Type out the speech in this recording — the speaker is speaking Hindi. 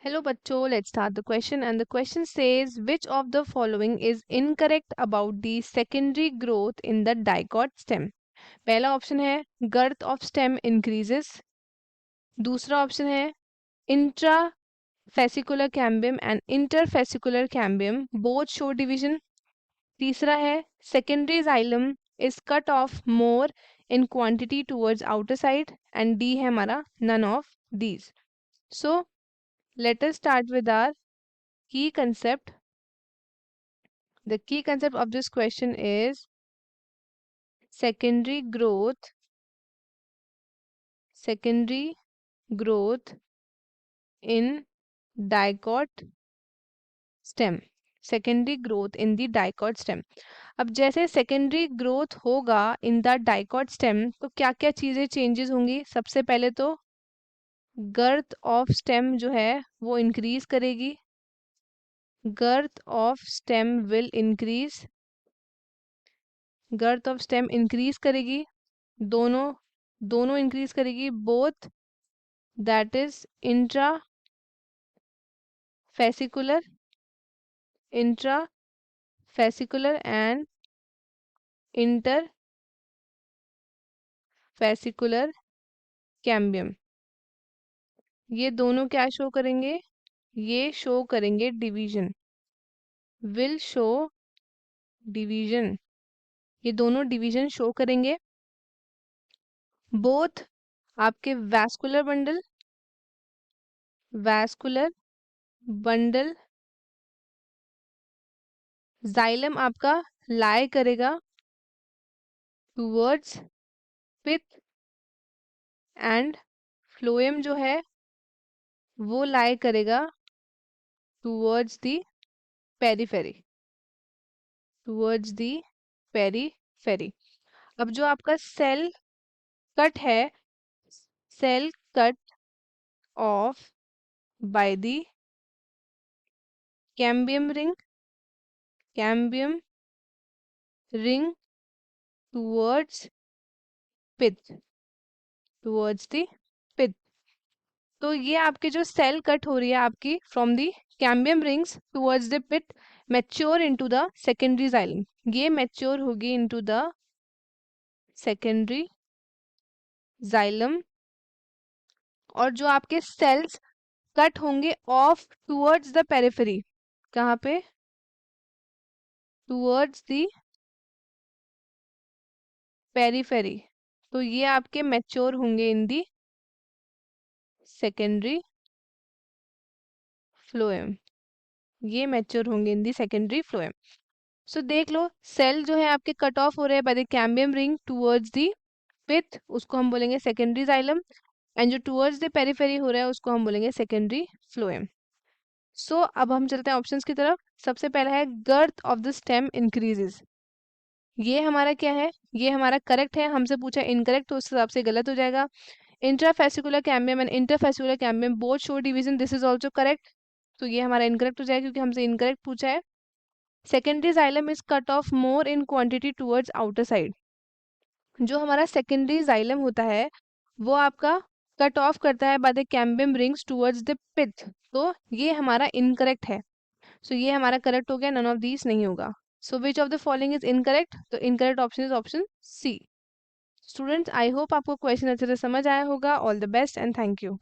Hello बच्चों, let's start the question and the question says which of the following is incorrect about the secondary growth in the dicot stem. पहला ऑप्शन है girth of stem increases, दूसरा ऑप्शन है intrafascicular cambium and interfascicular cambium both show division, तीसरा है secondary xylem is cut off more in quantity towards outer side and D है हमारा none of these. So let us start with our key concept. The key concept of this question is secondary growth in dicot stem. Secondary growth in the dicot stem. अब जैसे secondary growth होगा in the dicot stem तो क्या क्या चीजें changes होंगी. सबसे पहले तो girth of stem जो है वो increase करेगी. girth of stem will increase. girth of stem increase करेगी. दोनों increase करेगी. both, that is intrafascicular and interfascicular cambium. ये दोनों क्या शो करेंगे? ये शो करेंगे डिवीजन. Will show division. ये दोनों डिवीजन शो करेंगे. बोथ आपके वैस्कुलर बंडल जाइलम आपका लाई करेगा टूवर्ड्स पिथ एंड फ्लोएम जो है वो लाई करेगा टूवर्ड्स दी पेरीफेरी. अब जो आपका सेल कट है, cell cut off by the cambium ring towards the pith. तो ये आपके जो सेल कट हो रही है आपकी from the cambium rings towards the pith mature into the secondary xylem. ये मैच्योर होगी इनटू द सेकेंडरी जाइलम. और जो आपके सेल्स कट होंगे ऑफ टूवर्ड्स द पेरिफेरी, कहाँ पे? Towards the periphery. तो ये आपके मैच्योर होंगे इन दी सेकेंडरी फ्लोएम. ये मैच्योर होंगे इन दी सेकेंडरी फ्लोएम. सो देख लो, सेल जो है आपके कट ऑफ हो रहे हैं by the cambium ring towards the pith, उसको हम बोलेंगे सेकेंडरी जाइलम. एंड जो टूवर्ड्स द पेरिफेरी हो रहा है उसको हम बोलेंगे सेकेंडरी फ्लोएम. सो अब हम चलते हैं ऑप्शंस की तरफ. सबसे पहला है girth of the stem increases. ये हमारा क्या है? ये हमारा करेक्ट है. हमसे पूछा इनकरेक्ट तो उस हिसाब से गलत हो जाएगा. Intrafascicular cambium and interfascicular cambium both show division, this is also correct. तो ये हमारा इनकरेक्ट हो जाएगा क्योंकि हमसे इनकरेक्ट पूछा है. Secondary xylem is cut of more in quantity towards outer side. जो हमारा सेकेंडरी जाइलम होता है वो आपका कट ऑफ करता है by the cambium rings towards the pith. तो ये हमारा इनकरेक्ट है. सो ये हमारा करेक्ट हो गया. नन ऑफ दीज नहीं होगा. So which of the following is incorrect? तो incorrect option is option C. Students, I hope आपको क्वेश्चन अच्छे से समझ आया होगा. All the best and thank you.